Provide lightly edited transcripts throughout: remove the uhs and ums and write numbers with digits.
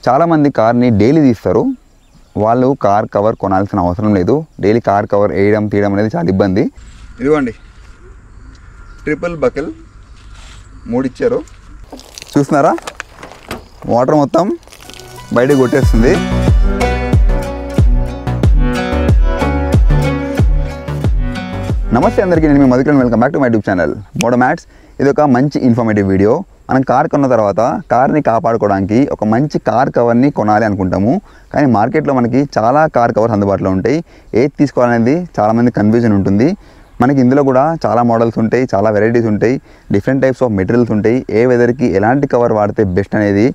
చాలామంది కార్ని డైలీ తీస్తారు. వాళ్ళు కార్ కవర్ కొనాల్సిన అవసరం లేదు. డైలీ కార్ కవర్ వేయడం తీయడం అనేది చాలా ఇబ్బంది. ఇదిగోండి ట్రిపుల్ బకెల్ 3 ఇచ్చారు. చూస్తున్నారా, వాటర్ మొత్తం బయటకు కొట్టేస్తుంది. నమస్తే అందరికీ, నేను మీ Madhukaran. Welcome back to my YouTube channel Modo Mats. ఇది ఒక మంచి ఇన్ఫర్మేటివ్ వీడియో. మనం కార్ కొన్న తర్వాత కార్ని కాపాడుకోవడానికి ఒక మంచి కార్ కవర్ని కొనాలి అనుకుంటాము. కానీ మార్కెట్లో మనకి చాలా కార్ కవర్స్ అందుబాటులో ఉంటాయి. ఏది తీసుకోవాలనేది చాలామంది కన్ఫ్యూజన్ ఉంటుంది. మనకి ఇందులో కూడా చాలా మోడల్స్ ఉంటాయి, చాలా వెరైటీస్ ఉంటాయి, డిఫరెంట్ టైప్స్ ఆఫ్ మెటీరియల్స్ ఉంటాయి. ఏ వెదర్కి ఎలాంటి కవర్ వాడితే బెస్ట్ అనేది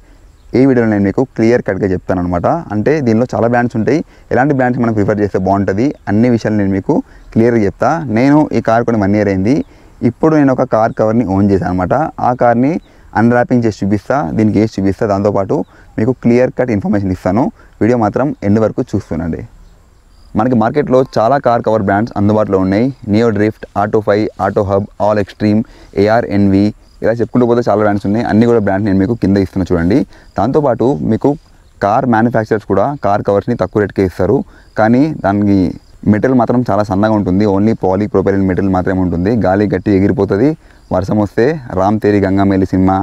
ఈ వీడియోలో నేను మీకు క్లియర్ కట్గా చెప్తాను అనమాట. అంటే దీనిలో చాలా బ్రాండ్స్ ఉంటాయి, ఎలాంటి బ్రాండ్స్ మనం ప్రిఫర్ చేస్తే బాగుంటుంది అన్ని విషయాలు నేను మీకు క్లియర్గా చెప్తా. నేను ఈ కార్ కొని 1 year అయింది. ఇప్పుడు నేను ఒక కార్ కవర్ని ఓన్ చేశాను అనమాట. ఆ కార్ని అన్రాపింగ్ చేసి చూపిస్తా, దీనికి వేసి చూపిస్తా, దాంతోపాటు మీకు క్లియర్ కట్ ఇన్ఫర్మేషన్ ఇస్తాను. వీడియో మాత్రం ఎండ్ వరకు చూస్తుండండి. మనకి మార్కెట్లో చాలా కార్ కవర్ బ్రాండ్స్ అందుబాటులో ఉన్నాయి. నియో డ్రిఫ్ట్, ఆటో5, Auto Hub, All Extreme, AR-NV, ఇలా చెప్పుకుంటూ పోతే చాలా బ్రాండ్స్ ఉన్నాయి. అన్ని కూడా బ్రాండ్స్ నేను మీకు కింద ఇస్తున్నా చూడండి. దాంతోపాటు మీకు కార్ మ్యానుఫ్యాక్చరర్స్ కూడా కార్ కవర్స్ని తక్కువ రేట్కే ఇస్తారు. కానీ దానికి మెటీరియల్ మాత్రం చాలా సన్నగా ఉంటుంది. ఓన్లీ పాలీప్రోపైలిన్ మెటీరియల్ మాత్రమే ఉంటుంది. గాలి గట్టి ఎగిరిపోతుంది. వర్షం వస్తే రామ్ తేరీ గంగామేలి సినిమా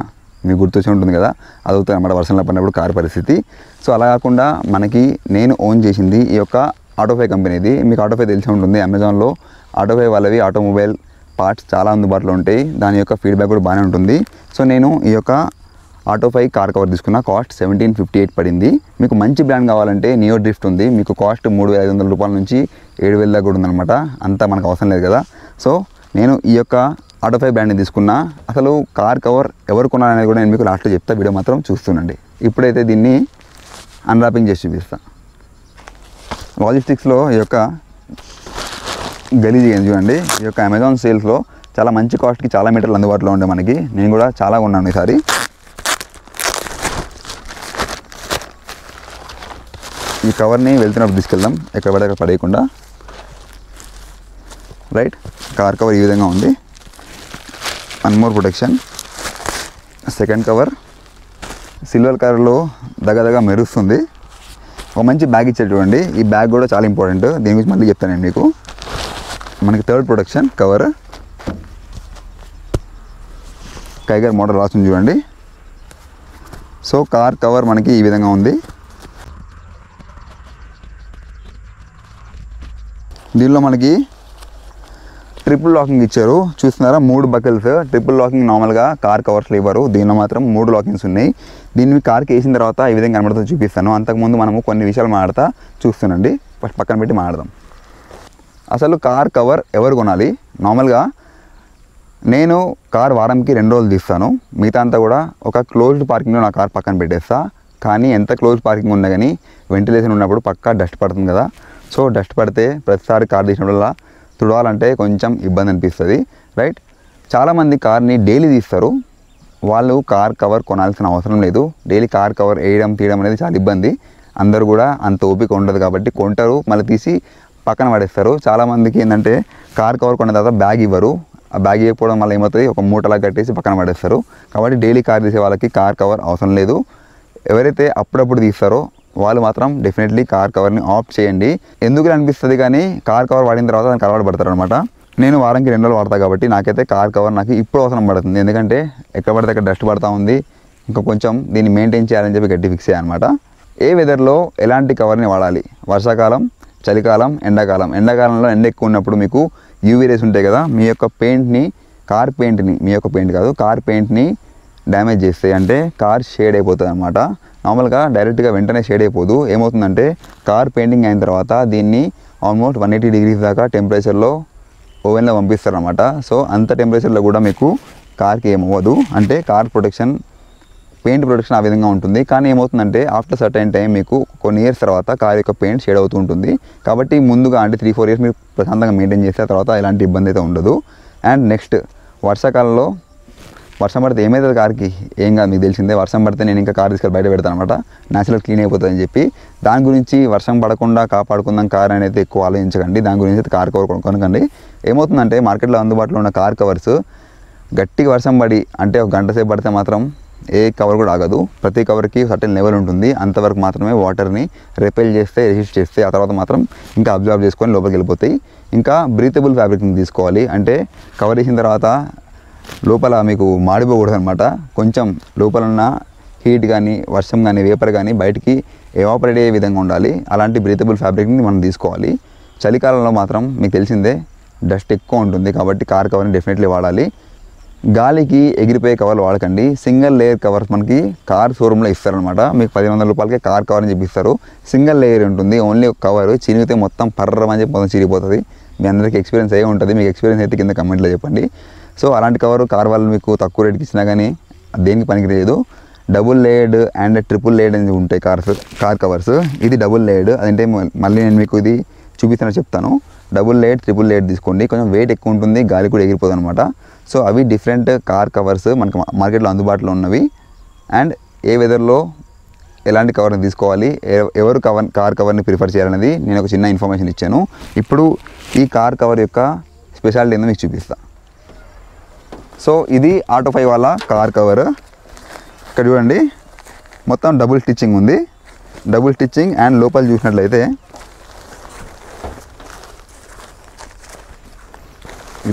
మీకు గుర్తొచ్చి ఉంటుంది కదా, అది అవుతుంది అన్నమాట వర్షంలో పడినప్పుడు కార్ పరిస్థితి. సో అలా కాకుండా మనకి నేను ఓన్ చేసింది ఈ యొక్క ఆటో5 కంపెనీది. మీకు ఆటో5 తెలిసి ఉంటుంది. అమెజాన్లో ఆటో5 వాళ్ళవి ఆటోమొబైల్ పార్ట్స్ చాలా అందుబాటులో ఉంటాయి. దాని యొక్క ఫీడ్బ్యాక్ కూడా బాగానే ఉంటుంది. సో నేను ఈ యొక్క ఆటో5 కార్ కవర్ తీసుకున్న. కాస్ట్ 1758 పడింది. మీకు మంచి బ్రాండ్ కావాలంటే నియో డ్రిఫ్ట్ ఉంది. మీకు కాస్ట్ 3500 రూపాయల నుంచి 7000 దాకా కూడా ఉందన్నమాట. అంతా మనకు అవసరం లేదు కదా. సో నేను ఈ యొక్క ఆటో5 బ్రాండ్ని తీసుకున్నా. అసలు కార్ కవర్ ఎవరు కొనాలనేది కూడా నేను మీకు లాస్ట్లో చెప్తా. వీడియో మాత్రం చూస్తుండండి. ఇప్పుడైతే దీన్ని అన్రాపింగ్ చేసి చూపిస్తాను. లాజిస్టిక్స్లో ఈ యొక్క గలీజ్ ఏం చూడండి. ఈ యొక్క అమెజాన్ సేల్స్లో చాలా మంచి కాస్ట్కి చాలా మీటర్లు అందుబాటులో ఉంటాయి మనకి. నేను కూడా చాలా కొన్నాను ఈసారి. ఈ కవర్ని వెళ్తున్నప్పుడు తీసుకెళ్దాం, ఎక్కడ పడే అక్కడ పడేయకుండా. రైట్, కార్ కవర్ ఈ విధంగా ఉంది. 1 more protection. Second cover silver కలర్లో దగ్గరగా మెరుస్తుంది. ఒక మంచి బ్యాగ్ ఇచ్చారు చూడండి. ఈ బ్యాగ్ కూడా చాలా ఇంపార్టెంట్, దీని గురించి మళ్ళీ చెప్తాను నేను మీకు. మనకి third protection cover, tiger model రాస్తుంది చూడండి. సో కార్ కవర్ మనకి ఈ విధంగా ఉంది. దీనిలో మనకి ట్రిపుల్ లాకింగ్ ఇచ్చారు. చూస్తున్నారా, 3 బకెల్స్. ట్రిపుల్ లాకింగ్ నార్మల్గా కార్ కవర్స్లో ఇవ్వరు, దీనిలో మాత్రం 3 లాకింగ్స్ ఉన్నాయి. దీన్ని కార్కి వేసిన తర్వాత ఈ విధంగా కనబడుతుంది, చూపిస్తాను. అంతకుముందు మనము కొన్ని విషయాలు మాట్లాడతా, చూస్తుండండి. ఫస్ట్ పక్కన పెట్టి మాట్లాడదాం. అసలు కార్ కవర్ ఎవరు కొనాలి? నార్మల్గా నేను కార్ వారంకి 2 రోజులు తీస్తాను. మిగతా అంతా కూడా ఒక క్లోజ్డ్ పార్కింగ్లో నా కార్ పక్కన పెట్టేస్తా. కానీ ఎంత క్లోజ్ పార్కింగ్ ఉన్నా కానీ వెంటిలేషన్ ఉన్నప్పుడు పక్కా డస్ట్ పడుతుంది కదా. సో డస్ట్ పడితే ప్రతిసారి కార్ తీసినప్పుడల్లా తుడవాలంటే కొంచెం ఇబ్బంది అనిపిస్తుంది. రైట్, చాలామంది కార్ని డైలీ తీస్తారు. వాళ్ళు కార్ కవర్ కొనాల్సిన అవసరం లేదు. డైలీ కార్ కవర్ వేయడం తీయడం అనేది చాలా ఇబ్బంది. అందరూ కూడా అంత ఓపిక ఉండదు కాబట్టి కొంటారు, మళ్ళీ తీసి పక్కన పడేస్తారు. చాలామందికి ఏంటంటే కార్ కవర్ కొన్న తర్వాత బ్యాగ్ ఇవ్వరు. ఆ బ్యాగ్ ఇవ్వకపోవడం వల్ల ఏమవుతుంది, ఒక మూటలా కట్టేసి పక్కన పడేస్తారు. కాబట్టి డైలీ కార్ తీసే వాళ్ళకి కార్ కవర్ అవసరం లేదు. ఎవరైతే అప్పుడప్పుడు తీస్తారో వాళ్ళు మాత్రం డెఫినెట్లీ కార్ కవర్ని ఆఫ్ చేయండి. ఎందుకు అనిపిస్తుంది కానీ కార్ కవర్ వాడిన తర్వాత దానికి అలవాటు పడతారు అనమాట. నేను వారానికి 2 రోజులు వాడతా కాబట్టి నాకైతే కార్ కవర్ నాకు ఇప్పుడు అవసరం పడుతుంది. ఎందుకంటే ఎక్కడ పడితే అక్కడ డస్ట్ పడుతూ ఉంది. ఇంకా కొంచెం దీన్ని మెయింటైన్ చేయాలని చెప్పి గట్టి ఫిక్స్ అయ్యానమాట. ఏ వెదర్లో ఎలాంటి కవర్ని వాడాలి? వర్షాకాలం, చలికాలం, ఎండాకాలం. ఎండాకాలంలో ఎండ ఎక్కువ ఉన్నప్పుడు మీకు యూవీ రేస్ ఉంటాయి కదా, మీ యొక్క పెయింట్ని, కార్ పెయింట్ని, మీ యొక్క పెయింట్ కాదు కార్ పెయింట్ని డ్యామేజ్ చేస్తాయి. అంటే కార్ షేడ్ అయిపోతుంది అనమాట. నార్మల్గా డైరెక్ట్గా వెంటనే షేడ్ అయిపోదు. ఏమవుతుందంటే కార్ పెయింటింగ్ అయిన తర్వాత దీన్ని ఆల్మోస్ట్ 180 degrees దాకా టెంపరేచర్లో ఓవెన్లో పంపిస్తారనమాట. సో అంత టెంపరేచర్లో కూడా మీకు కార్కి ఏమవ్వదు. అంటే కార్ ప్రొటెక్షన్, పెయింట్ ప్రొటెక్షన్ ఆ విధంగా ఉంటుంది. కానీ ఏమవుతుందంటే ఆఫ్టర్ సర్టైన్ టైం మీకు కొన్ని ఇయర్స్ తర్వాత కార్ యొక్క పెయింట్ షేడ్ అవుతూ ఉంటుంది. కాబట్టి ముందుగా అంటే 3-4 years మీరు ప్రశాంతంగా మెయింటైన్ చేస్తే తర్వాత ఎలాంటి ఇబ్బంది అయితే ఉండదు. అండ్ నెక్స్ట్, వర్షాకాలంలో వర్షం పడితే ఏమవుతుంది కార్కి? ఏం కాదు, మీకు తెలిసిందే. వర్షం పడితే నేను ఇంకా కార్ తీసుకెళ్ళి బయట పెడతాను అనమాట, న్యాచురల్ క్లీన్ అయిపోతుందని చెప్పి. దాని గురించి వర్షం పడకుండా కాపాడుకుందాం కార్ అనేది ఎక్కువ ఆలోచించకండి. దాని గురించి అయితే కార్ కవర్ కొనుక్కోకండి. ఏమవుతుందంటే మార్కెట్లో అందుబాటులో ఉన్న కార్ కవర్స్ గట్టిగా వర్షం పడి అంటే ఒక గంట సేపు పడితే మాత్రం ఏ కవర్ కూడా ఆగదు. ప్రతి కవర్కి సర్టెన్ లెవెల్ ఉంటుంది, అంతవరకు మాత్రమే వాటర్ని రెపెల్ చేస్తే రెసిస్ట్ చేస్తే ఆ తర్వాత మాత్రం ఇంకా అబ్జర్వ్ చేసుకొని లోపలికి వెళ్ళిపోతాయి. ఇంకా బ్రీతబుల్ ఫ్యాబ్రిక్ని తీసుకోవాలి, అంటే కవర్ వేసిన తర్వాత లోపల మీకు మాడిపోకూడదు అనమాట. కొంచెం లోపల ఉన్న హీట్ కానీ వర్షం కానీ వేపర్ కానీ బయటికి ఎవాపరేట్ అయ్యే విధంగా ఉండాలి. అలాంటి బ్రీతబుల్ ఫ్యాబ్రిక్ని మనం తీసుకోవాలి. చలికాలంలో మాత్రం మీకు తెలిసిందే డస్ట్ ఎక్కువ ఉంటుంది, కాబట్టి కార్ కవర్ని డెఫినెట్లీ వాడాలి. గాలికి ఎగిరిపోయే కవర్లు వాడకండి. సింగిల్ లేయర్ కవర్స్ మనకి కార్ షోరూంలో ఇస్తారనమాట. మీకు 1100 రూపాయలకే కార్ కవర్ అని చెప్పిస్తారు. సింగిల్ లేయర్ ఉంటుంది, ఓన్లీ ఒక కవర్. చిరిగితే మొత్తం పర్రమని చెప్పి మొత్తం చిరిగిపోతుంది. మీ అందరికీ ఎక్స్పీరియన్స్ అయ్యే ఉంటుంది. మీకు ఎక్స్పీరియన్స్ అయితే కింద కమెంట్లో చెప్పండి. సో అలాంటి కవర్ కార్ వాళ్ళు మీకు తక్కువ రేట్కి ఇచ్చినా కానీ దేనికి పనికిలేదు. Double layered and triple layered అని ఉంటాయి కార్ కవర్స్. ఇది డబుల్ లేయర్డ్, అదంటే మళ్ళీ నేను మీకు ఇది చూపిస్తానని చెప్తాను. డబుల్ లేయర్డ్ ట్రిపుల్ లేయర్డ్ తీసుకోండి, కొంచెం వెయిట్ ఎక్కువ ఉంటుంది, గాలి కూడా ఎగిరిపోదు అనమాట. సో అవి డిఫరెంట్ కార్ కవర్స్ మనకి మార్కెట్లో అందుబాటులో ఉన్నవి. అండ్ ఏ వెదర్లో ఎలాంటి కవర్ని తీసుకోవాలి, ఎవరు కార్ కవర్ని ప్రిఫర్ చేయాలనేది నేను ఒక చిన్న ఇన్ఫర్మేషన్ ఇచ్చాను. ఇప్పుడు ఈ కార్ కవర్ యొక్క స్పెషాలిటీ ఏందో మీకు చూపిస్తాను. సో ఇది ఆటో5 వాళ్ళ కార్ కవర్. ఇక్కడ చూడండి, మొత్తం డబుల్ స్టిచ్చింగ్ ఉంది. డబుల్ స్టిచ్చింగ్ అండ్ లోపల చూసినట్లయితే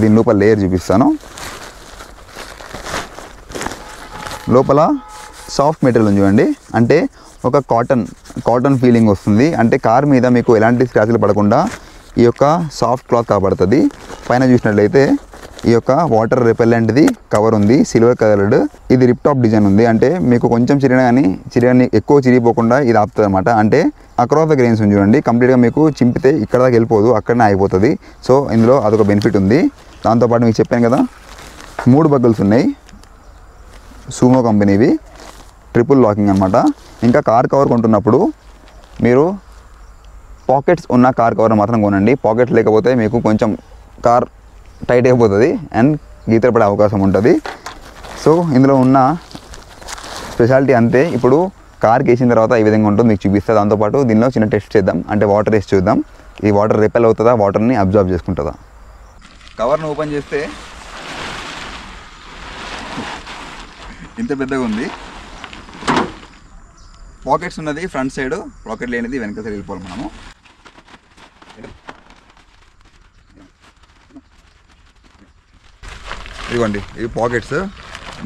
దీని లోపల లేయర్ చూపిస్తాను. లోపల సాఫ్ట్ మెటీరియల్ చూడండి, అంటే ఒక కాటన్ ఫీలింగ్ వస్తుంది. అంటే కార్ మీద మీకు ఎలాంటి స్క్రాచ్లు పడకుండా ఈ యొక్క సాఫ్ట్ క్లాత్ కాపాడుతుంది. పైన చూసినట్లయితే ఈ యొక్క వాటర్ రిపెల్లెంట్ది కవర్ ఉంది, సిల్వర్ కలర్డ్. ఇది రిప్ టాప్ డిజైన్ ఉంది, అంటే మీకు కొంచెం చిరిగిన ఎక్కువ చిరిగిపోకుండా ఇది ఆపుతుంది అనమాట. అంటే అక్రాస్ ద గ్రెయిన్స్ ఉంది చూడండి, కంప్లీట్గా మీకు చింపితే ఇక్కడ దాకా వెళ్ళిపోదు, అక్కడనే అయిపోతుంది. సో ఇందులో అదొక బెనిఫిట్ ఉంది. దాంతోపాటు మీకు చెప్పాను కదా 3 బకిల్స్ ఉన్నాయి, సూమో కంపెనీవి, ట్రిపుల్ లాకింగ్ అనమాట. ఇంకా కార్ కవర్ కొంటున్నప్పుడు మీరు పాకెట్స్ ఉన్న కార్ కవర్ మాత్రం కొనండి. పాకెట్స్ లేకపోతే మీకు కొంచెం కార్ టైట్ అయిపోతుంది అండ్ గీతలు పడే అవకాశం ఉంటుంది. సో ఇందులో ఉన్న స్పెషాలిటీ అంతే. ఇప్పుడు కార్కి వేసిన తర్వాత ఈ విధంగా ఉంటుంది, మీకు చూపిస్తుంది. దాంతోపాటు దీనిలో చిన్న టెస్ట్ చేద్దాం, అంటే వాటర్ వేసి చూద్దాం. ఈ వాటర్ రిపెల్ అవుతుందా, వాటర్ని అబ్జర్వ్ చేసుకుంటుందా. కవర్ను ఓపెన్ చేస్తే ఇంత పెద్దగా ఉంది. పాకెట్స్ ఉన్నది ఫ్రంట్ సైడ్, పాకెట్ లేనిది వెనక సైడ్ వెళ్ళిపోవాలి మనము. ఇదిగోండి, ఇవి పాకెట్స్,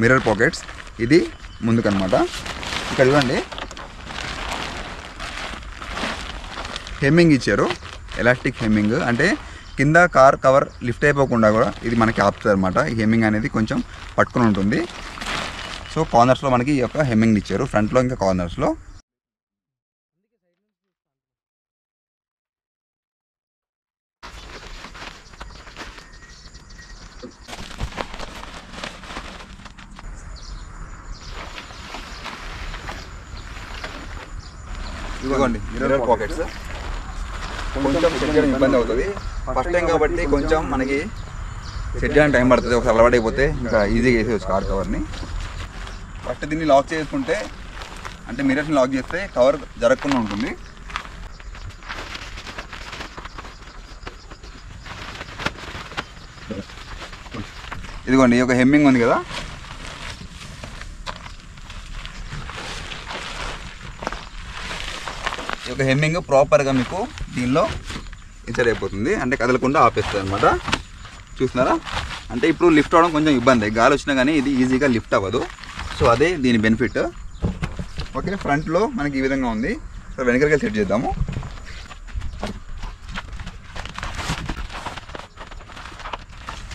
మిర్రర్ పాకెట్స్. ఇది ముందుకనమాట. ఇక్కడ చూడండి హెమ్మింగ్ ఇచ్చారు, ఎలాస్టిక్ హెమ్మింగ్. అంటే కింద కార్ కవర్ లిఫ్ట్ అయిపోకుండా కూడా ఇది మనకి ఆపుతుంది అనమాట. ఈ హెమ్మింగ్ అనేది కొంచెం పట్టుకుని ఉంటుంది. సో కార్నర్స్లో మనకి ఈ యొక్క హెమ్మింగ్ ఇచ్చారు, ఫ్రంట్లో ఇంకా కార్నర్స్లో. ఇదిగోండి మిర్రర్ పాకెట్స్. కొంచెం సెట్ చేయడం ఇబ్బంది అవుతుంది ఫస్ట్ టైం కాబట్టి, కొంచెం మనకి సెట్ చేయడానికి టైం పడుతుంది. ఒకసారి అలవాటు అయిపోతే ఇంకా ఈజీగా వేసేయచ్చు కార్ కవర్ని. ఫస్ట్ దీన్ని లాక్ చేసుకుంటే, అంటే మిర్రర్స్ని లాక్ చేస్తే కవర్ జరగకుండా ఉంటుంది. ఇదిగోండి, ఈ యొక్క హెమ్మింగ్ ఉంది కదా, ఈ యొక్క హెమ్మింగ్ ప్రాపర్గా మీకు దీనిలో ఇన్సర్ట్ అయిపోతుంది, అంటే కదలకుండా ఆపేస్తుంది అనమాట. చూస్తున్నారా, అంటే ఇప్పుడు లిఫ్ట్ అవ్వడం కొంచెం ఇబ్బంది, గాలి వచ్చినా కానీ ఇది ఈజీగా లిఫ్ట్ అవ్వదు. సో అదే దీని బెనిఫిట్. ఓకే, ఫ్రంట్లో మనకి ఈ విధంగా ఉంది. సో వెనకరికి సెట్ చేద్దాము.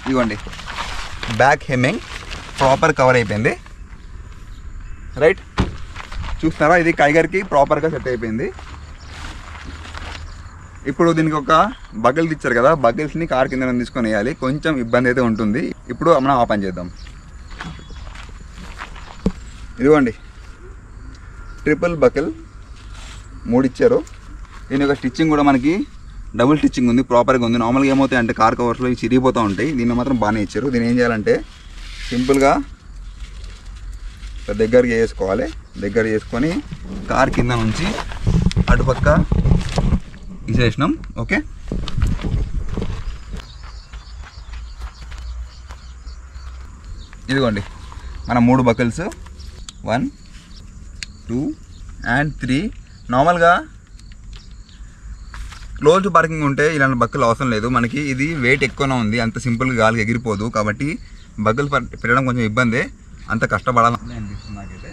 ఇదిగోండి, బ్యాక్ హెమ్మింగ్ ప్రాపర్ కవర్ అయిపోయింది. రైట్, చూస్తున్నారా, ఇది కైగర్కి ప్రాపర్గా సెట్ అయిపోయింది. ఇప్పుడు దీనికి ఒక బకిల్స్ ఇచ్చారు కదా, బకిల్స్ని కార్ కింద తీసుకొని వేయాలి. కొంచెం ఇబ్బంది అయితే ఉంటుంది. ఇప్పుడు మనం ఆ పని చేద్దాం. ఇదిగోండి, ట్రిపుల్ బకిల్ 3 ఇచ్చారు. దీని యొక్క స్టిచ్చింగ్ కూడా మనకి డబుల్ స్టిచ్చింగ్ ఉంది, ప్రాపర్గా ఉంది. నార్మల్గా ఏమవుతాయి అంటే కార్ కవర్స్లో ఇవి చిరిగిపోతూ ఉంటాయి. దీన్ని మాత్రం బాగానే ఇచ్చారు. దీన్ని ఏం చేయాలంటే సింపుల్గా దగ్గరికి చేసుకోవాలి. దగ్గర చేసుకొని కార్ కింద నుంచి అటుపక్క తీసేసినాం. ఓకే, ఇదిగోండి మన 3 బకిల్స్ 1 2 and 3. నార్మల్గా క్లోజ్ పార్కింగ్ ఉంటే ఇలాంటి బక్కలు అవసరం లేదు. మనకి ఇది వెయిట్ ఎక్కువనే ఉంది, అంత సింపుల్గా గాలికి ఎగిరిపోదు. కాబట్టి బగ్గలు పెట్టడం కొంచెం ఇబ్బందే, అంత కష్టపడాలని అనిపిస్తుంది నాకైతే.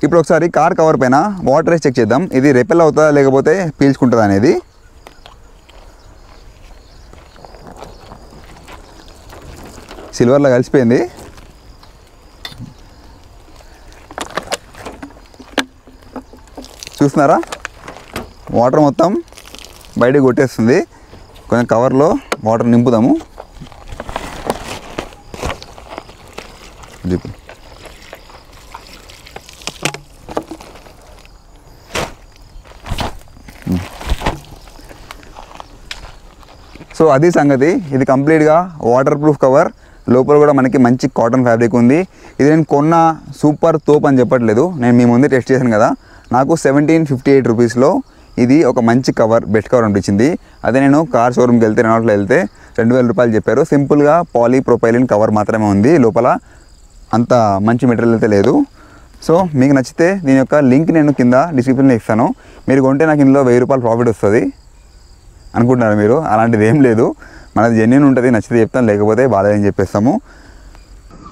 ఇప్పుడు ఒకసారి కార్ కవర్ పైన వాటర్ వేసి చెక్ చేద్దాం, ఇది రిపెల్ అవుతుందా లేకపోతే పీల్చుకుంటుందా అనేది. సిల్వర్లో కలిసిపోయింది. చూస్తున్నారా, వాటర్ మొత్తం బయటకు కొట్టేస్తుంది. కొంచెం కవర్లో వాటర్ నింపుదాము. సో అది సంగతి. ఇది కంప్లీట్గా వాటర్ ప్రూఫ్ కవర్, లోపల కూడా మనకి మంచి కాటన్ ఫ్యాబ్రిక్ ఉంది. ఇది నేను కొన్న సూపర్ తోప్ అని చెప్పట్లేదు, నేను మీ ముందే టెస్ట్ చేశాను కదా. నాకు 1758 రూపీస్లో ఇది ఒక మంచి కవర్, బెస్ట్ కవర్ అనిపించింది. అదే నేను కార్ షోరూమ్కి వెళ్తే, రెనాల్ట్లో వెళ్తే 2000 రూపాయలు చెప్పారు. సింపుల్గా పాలీప్రొపైలిన్ కవర్ మాత్రమే ఉంది, లోపల అంత మంచి మెటీరియల్ అయితే లేదు. సో మీకు నచ్చితే దీని యొక్క లింక్ నేను కింద డిస్క్రిప్షన్లో ఇస్తాను. మీరు కొంటే నాకు ఇందులో 1000 రూపాయలు ప్రాఫిట్ వస్తుంది అనుకుంటున్నారు మీరు. అలాంటిది ఏం లేదు, మనది జెన్యూన్ ఉంటుంది. నచ్చితే చెప్తాను, లేకపోతే బాగాలేదని చెప్పేస్తాము.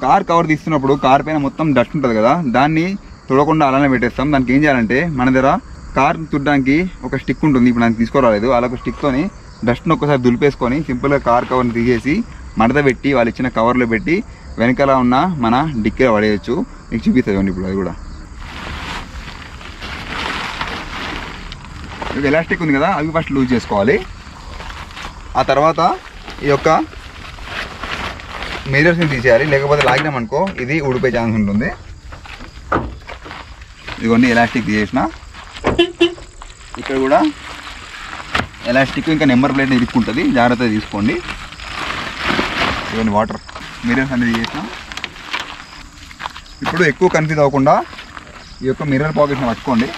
కార్ కవర్ తీస్తున్నప్పుడు కార్ పైన మొత్తం డస్ట్ ఉంటుంది కదా, దాన్ని తుడకుండా అలానే పెట్టేస్తాం. దానికి ఏం చేయాలంటే, మన దగ్గర కార్ తుడడానికి ఒక స్టిక్ ఉంటుంది, ఇప్పుడు నాకు తీసుకోరాలేదు. అలా ఒక స్టిక్తోని డస్ట్ని ఒక్కసారి దులిపేసుకొని సింపుల్గా కార్ కవర్ని తీసేసి మడత పెట్టి వాళ్ళు ఇచ్చిన కవర్లో పెట్టి వెనకాల ఉన్న మన డిక్కీలో పడేయచ్చు. మీకు చూపిస్తుంది ఇప్పుడు అది కూడా. ఇది ఎలాస్టిక్ ఉంది కదా, అవి ఫస్ట్ లూజ్ చేసుకోవాలి. ఆ తర్వాత ఈ యొక్క మిర్రర్స్ని తీసేయాలి, లేకపోతే లాగినామనుకో ఇది ఊడిపోయే ఛాన్స్ ఉంటుంది. ఇదిగోండి ఎలాస్టిక్ తీసేసిన. ఇక్కడ కూడా ఎలాస్టిక్ ఇంకా నెంబర్ ప్లేట్ని ఇరుక్కుంటుంది, జాగ్రత్తగా తీసుకోండి. ఇవన్నీ వాటర్ మిర్రర్స్ అనేది తీసేసిన. ఇప్పుడు ఎక్కువ కన్ఫ్యూజ్ అవ్వకుండా ఈ యొక్క మిర్రర్ పాకెట్ని పట్టుకోండి.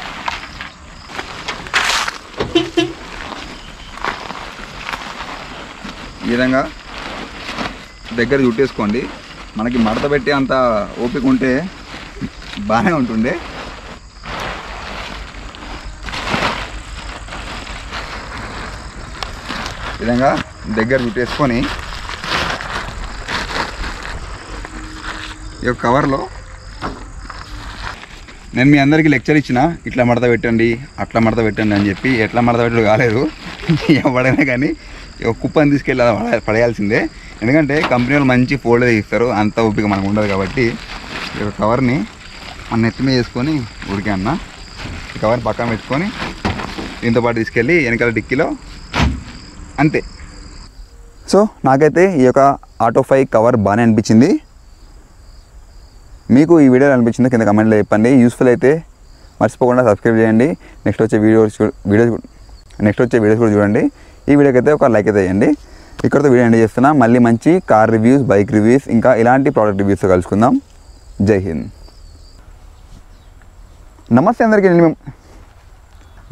ఈ విధంగా దగ్గర చుట్టేసుకోండి. మనకి మడత పెట్టి అంత ఓపిక ఉంటే బాగానే ఉంటుండే. ఈ విధంగా దగ్గర చుట్టేసుకొని ఈ యొక్క కవర్లో నేను మీ అందరికీ లెక్చర్ ఇచ్చిన, ఇట్లా మడత పెట్టండి అట్లా మడత పెట్టండి అని చెప్పి. ఎట్లా మడత పెట్టడం కాలేదు, ఎవడైనా కానీ కుప్పని తీసుకెళ్ళి పడేయాల్సిందే. ఎందుకంటే కంపెనీ వాళ్ళు మంచి ఫోల్డ్ ఇస్తారు, అంత ఓపిక మనకు ఉండదు. కాబట్టి ఈ యొక్క కవర్ని మన నెత్తి మీద వేసుకొని ఉడికే అన్న ఈ కవర్ని పక్కన పెట్టుకొని దీంతో పాటు తీసుకెళ్ళి వెనకాల డిక్కీలో అంతే. సో నాకైతే ఈ యొక్క ఆటో 5 కవర్ బాగానే అనిపించింది. మీకు ఈ వీడియో అనిపించిందో కింద కమెంట్లో చెప్పండి. యూస్ఫుల్ అయితే మర్చిపోకుండా సబ్స్క్రైబ్ చేయండి. నెక్స్ట్ వచ్చే వీడియోస్ కూడా చూడండి. ఈ వీడియోకి అయితే ఒక లైక్ అయితే వేయండి. ఇక్కడితో వీడియో ఎండ్ చేస్తున్నా. మళ్ళీ మంచి కార్ రివ్యూస్, బైక్ రివ్యూస్, ఇంకా ఇలాంటి ప్రోడక్ట్ రివ్యూస్తో కలుసుకుందాం. జై హింద్. నమస్తే అందరికీ. నేను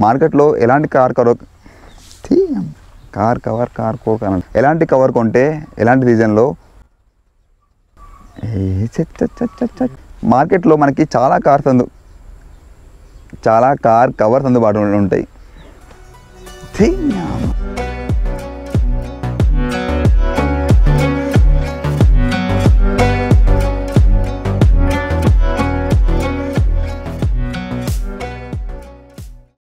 మార్కెట్లో ఎలాంటి కార్ కవర్ ఎలాంటి కవర్ కొంటే ఎలాంటి రీజన్లో మార్కెట్లో మనకి చాలా కార్ కవర్స్ అందుబాటులో ఉంటాయి.